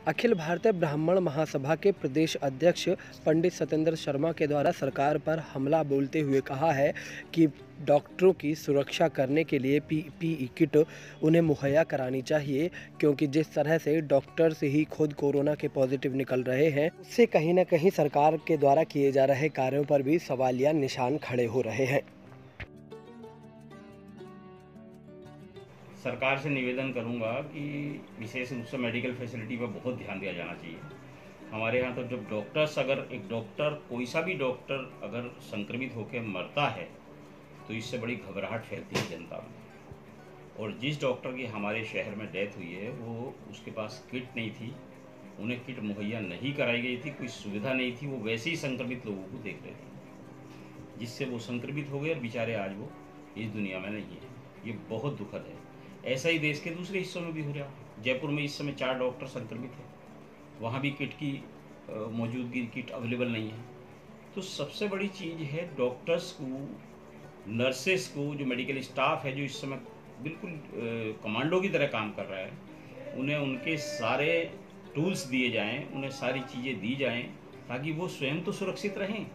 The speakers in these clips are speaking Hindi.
अखिल भारतीय ब्राह्मण महासभा के प्रदेश अध्यक्ष पंडित सत्येंद्र शर्मा के द्वारा सरकार पर हमला बोलते हुए कहा है कि डॉक्टरों की सुरक्षा करने के लिए पीपीई किट उन्हें मुहैया करानी चाहिए, क्योंकि जिस तरह से डॉक्टर्स ही खुद कोरोना के पॉजिटिव निकल रहे हैं, उससे कहीं ना कहीं सरकार के द्वारा किए जा रहे कार्यों पर भी सवालिया निशान खड़े हो रहे हैं। सरकार से निवेदन करूंगा कि विशेष रूप से मेडिकल फैसिलिटी पर बहुत ध्यान दिया जाना चाहिए। हमारे यहाँ तो जब डॉक्टर्स, अगर एक डॉक्टर, कोई सा भी डॉक्टर अगर संक्रमित होकर मरता है तो इससे बड़ी घबराहट फैलती है जनता में। और जिस डॉक्टर की हमारे शहर में डेथ हुई है वो उसके पास किट नहीं थी, उन्हें किट मुहैया नहीं कराई गई थी, कोई सुविधा नहीं थी, वो वैसे ही संक्रमित लोगों को देख रहे थे, जिससे वो संक्रमित हो गए और बेचारे आज वो इस दुनिया में नहीं है। ये बहुत दुखद है। ऐसा ही देश के दूसरे हिस्सों में भी हो रहा है। जयपुर में इस समय 4 डॉक्टर संक्रमित हैं, वहाँ भी किट की मौजूदगी, किट अवेलेबल नहीं है। तो सबसे बड़ी चीज़ है डॉक्टर्स को, नर्सेस को, जो मेडिकल स्टाफ है जो इस समय बिल्कुल कमांडो की तरह काम कर रहा है, उन्हें उनके सारे टूल्स दिए जाएं, उन्हें सारी चीज़ें दी जाएं, ताकि वो स्वयं तो सुरक्षित रहें,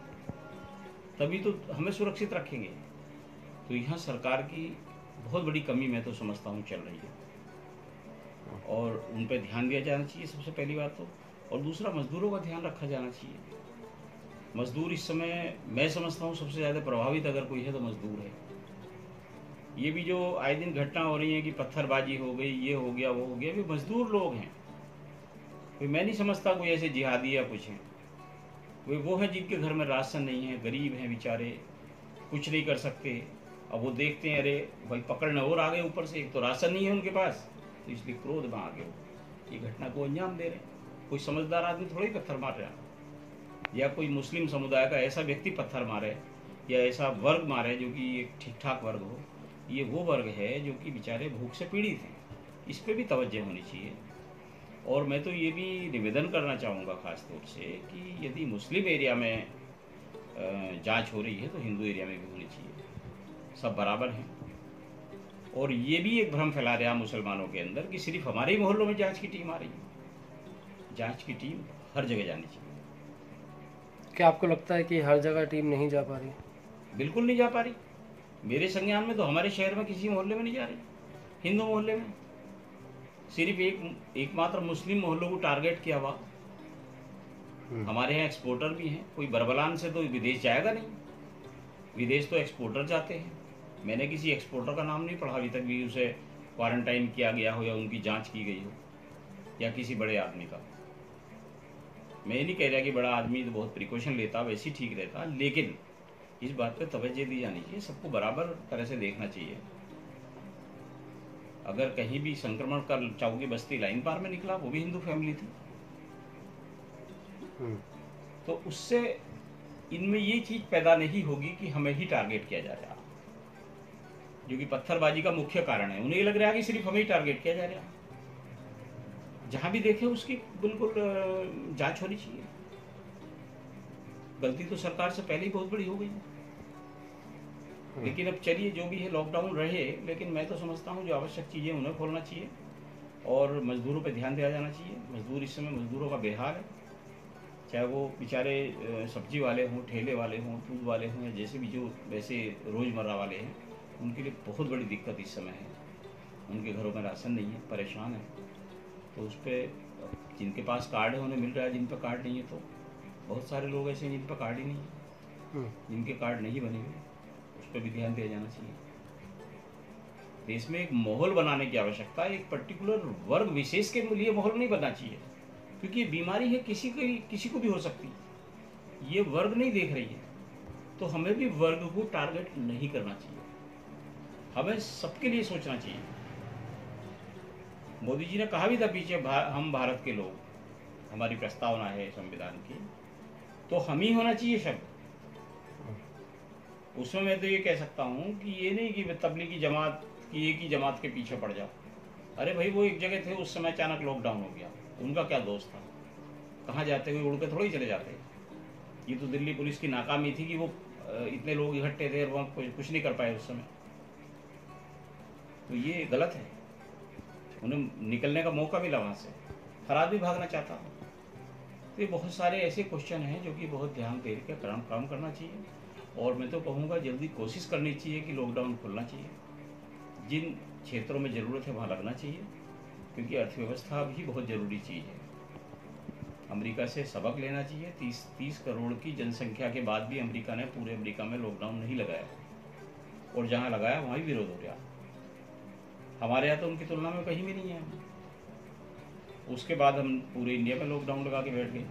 तभी तो हमें सुरक्षित रखेंगे। तो यहाँ सरकार की बहुत बड़ी कमी मैं तो समझता हूँ चल रही है, और उन पर ध्यान दिया जाना चाहिए सबसे पहली बात तो। और दूसरा, मजदूरों का ध्यान रखा जाना चाहिए। मजदूर इस समय मैं समझता हूँ सबसे ज़्यादा प्रभावित अगर कोई है तो मजदूर है। ये भी जो आए दिन घटना हो रही है कि पत्थरबाजी हो गई, ये हो गया, वो हो गया, भी मजदूर लोग हैं। कोई मैं नहीं समझता कोई ऐसे जिहादी या कुछ हैं। वो हैं जिनके घर में राशन नहीं है, गरीब हैं बेचारे, कुछ नहीं कर सकते। अब वो देखते हैं अरे भाई पकड़ने और आ गए, ऊपर से एक तो राशन नहीं है उनके पास, तो इसलिए क्रोध में आ गए वो ये घटना को अंजाम दे रहे हैं। कोई समझदार आदमी थोड़ा ही पत्थर मार रहा है, या कोई मुस्लिम समुदाय का ऐसा व्यक्ति पत्थर मारे या ऐसा वर्ग मारे जो कि एक ठीक ठाक वर्ग हो। ये वो वर्ग है जो कि बेचारे भूख से पीड़ित हैं। इस पर भी तवज्जो होनी चाहिए। और मैं तो ये भी निवेदन करना चाहूँगा ख़ास तौर से कि यदि मुस्लिम एरिया में जांच हो रही है तो हिंदू एरिया में भी होनी चाहिए, सब बराबर हैं। और ये भी एक भ्रम फैला रहा मुसलमानों के अंदर कि सिर्फ हमारे ही मोहल्लों में जांच की टीम आ रही है। जांच की टीम हर जगह जानी चाहिए। क्या आपको लगता है कि हर जगह टीम नहीं जा पा रही? बिल्कुल नहीं जा पा रही। मेरे संज्ञान में तो हमारे शहर में किसी मोहल्ले में नहीं जा रही। हिंदू मोहल्ले में सिर्फ एकमात्र मुस्लिम मोहल्लों को टारगेट किया हुआ। हमारे यहाँ एक्सपोर्टर भी हैं, कोई बरबलान से तो विदेश जाएगा नहीं, विदेश तो एक्सपोर्टर जाते हैं। मैंने किसी एक्सपोर्टर का नाम नहीं पढ़ा अभी तक भी उसे क्वारंटाइन किया गया हो या उनकी जांच की गई हो, या किसी बड़े आदमी का। मैं ये नहीं कह रहा कि बड़ा आदमी तो बहुत प्रिकॉशन लेता, वैसे ही ठीक रहता, लेकिन इस बात पे तवज्जो दी जानी चाहिए, सबको बराबर तरह से देखना चाहिए। अगर कहीं भी संक्रमण का चाउकी बस्ती लाइन पार में निकला, वो भी हिंदू फैमिली थी, तो उससे इनमें ये चीज पैदा नहीं होगी कि हमें ही टारगेट किया जा रहा, जो कि पत्थरबाजी का मुख्य कारण है। उन्हें लग रहा है कि सिर्फ हमें ही टारगेट किया जा रहा। जहां भी देखे उसकी बिल्कुल जांच होनी चाहिए। गलती तो सरकार से पहले ही बहुत बड़ी हो गई है, लेकिन अब चलिए जो भी है, लॉकडाउन रहे, लेकिन मैं तो समझता हूँ जो आवश्यक चीजें उन्हें खोलना चाहिए और मजदूरों पर ध्यान दिया जाना चाहिए। मजदूर इस समय मजदूरों का बेहाल है, चाहे वो बेचारे सब्जी वाले हों, ठेले वाले हों, दूध वाले हों, या जैसे भी जो वैसे रोज़मर्रा वाले हैं, उनके लिए बहुत बड़ी दिक्कत इस समय है। उनके घरों में राशन नहीं है, परेशान है। तो उस पर जिनके पास कार्ड है उन्हें मिल रहा है, जिन पर कार्ड नहीं है तो बहुत सारे लोग ऐसे हैं जिन पर कार्ड ही नहीं है, जिनके कार्ड नहीं बने हुए, उस पर भी ध्यान दिया जाना चाहिए। देश में एक माहौल बनाने की आवश्यकता है। एक पर्टिकुलर वर्ग विशेष के लिए माहौल नहीं बनना चाहिए, क्योंकि ये बीमारी है, किसी को भी हो सकती है। ये वर्ग नहीं देख रही है, तो हमें भी वर्ग को टारगेट नहीं करना चाहिए, हमें सबके लिए सोचना चाहिए। मोदी जी ने कहा भी था पीछे, हम भारत के लोग, हमारी प्रस्तावना है संविधान की, तो हम ही होना चाहिए शब्द। उसमें मैं तो ये कह सकता हूँ कि ये नहीं कि तबलीगी जमात की एक ही जमात के पीछे पड़ जाओ। अरे भाई वो एक जगह थे, उस समय अचानक लॉकडाउन हो गया, उनका क्या दोष था? कहाँ जाते हुए उड़ के थोड़ी चले जाते। ये तो दिल्ली पुलिस की नाकामी थी कि वो इतने लोग इकट्ठे थे और वहाँ कुछ नहीं कर पाए उस समय। तो ये गलत है, उन्हें निकलने का मौका मिला वहाँ से। फरार भी भागना चाहता हो। तो ये बहुत सारे ऐसे क्वेश्चन हैं जो कि बहुत ध्यान दे के काम करना चाहिए। और मैं तो कहूँगा जल्दी कोशिश करनी चाहिए कि लॉकडाउन खुलना चाहिए, जिन क्षेत्रों में ज़रूरत है वहाँ लगना चाहिए, क्योंकि अर्थव्यवस्था भी बहुत ज़रूरी चीज़ है। अमेरिका से सबक लेना चाहिए। 30 करोड़ की जनसंख्या के बाद भी अमेरिका ने पूरे अमेरिका में लॉकडाउन नहीं लगाया, और जहाँ लगाया वहाँ भी विरोध हो गया। हमारे यहाँ तो उनकी तुलना में कहीं भी नहीं है। उसके बाद हम पूरे इंडिया में लॉकडाउन लगा के बैठ गए।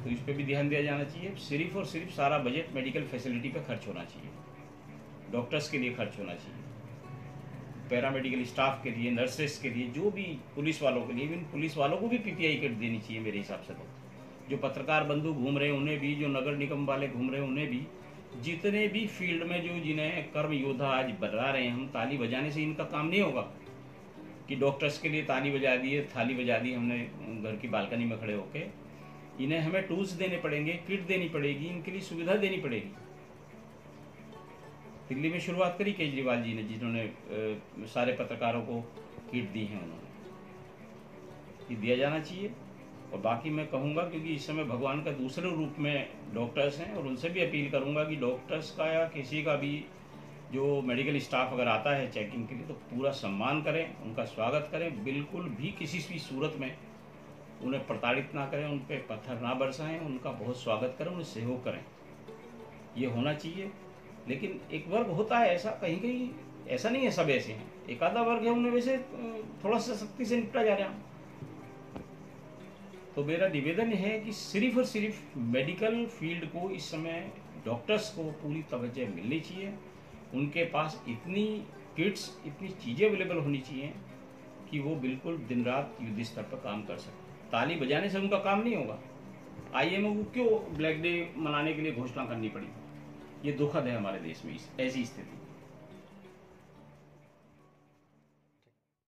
तो इस पर भी ध्यान दिया जाना चाहिए। सिर्फ और सिर्फ सारा बजट मेडिकल फैसिलिटी पे खर्च होना चाहिए, डॉक्टर्स के लिए खर्च होना चाहिए, पैरामेडिकल स्टाफ के लिए, नर्सेस के लिए, जो भी पुलिस वालों के लिए। इवन पुलिस वालों को भी पीपीआई किट देनी चाहिए मेरे हिसाब से। तो जो पत्रकार बंधु घूम रहे हैं उन्हें भी, जो नगर निगम वाले घूम रहे हैं उन्हें भी, जितने भी फील्ड में जो जिन्हें कर्म योद्धा आज बना रहे हैं हम, ताली बजाने से इनका काम नहीं होगा कि डॉक्टर्स के लिए ताली बजा दी है, थाली बजा दी हमने घर की बालकनी में खड़े होके। इन्हें हमें टूल्स देने पड़ेंगे, किट देनी पड़ेगी, इनके लिए सुविधा देनी पड़ेगी। दिल्ली में शुरुआत करी केजरीवाल जी ने, जिन्होंने सारे पत्रकारों को किट दी हैं, उन्होंने ये दिया जाना चाहिए। और बाकी मैं कहूँगा, क्योंकि इस समय भगवान का दूसरे रूप में डॉक्टर्स हैं, और उनसे भी अपील करूँगा कि डॉक्टर्स का या किसी का भी जो मेडिकल स्टाफ अगर आता है चेकिंग के लिए तो पूरा सम्मान करें, उनका स्वागत करें। बिल्कुल भी किसी भी सूरत में उन्हें प्रताड़ित ना करें, उन पर पत्थर ना बरसाएं, उनका बहुत स्वागत करें, उन्हें सहयोग करें। ये होना चाहिए। लेकिन एक वर्ग होता है ऐसा, कहीं कहीं ऐसा नहीं है सब ऐसे हैं, एक आधा वर्ग है उन्हें वैसे थोड़ा सा सख्ती से निपटा जा रहा है। तो मेरा निवेदन है कि सिर्फ और सिर्फ मेडिकल फील्ड को इस समय डॉक्टर्स को पूरी तवज्जो मिलनी चाहिए। उनके पास इतनी किट्स, इतनी चीज़ें अवेलेबल होनी चाहिए कि वो बिल्कुल दिन रात युद्ध स्तर पर काम कर सकें। ताली बजाने से उनका काम नहीं होगा। IMO को क्यों ब्लैक डे मनाने के लिए घोषणा करनी पड़ी? ये दुखद है हमारे देश में ऐसी स्थिति।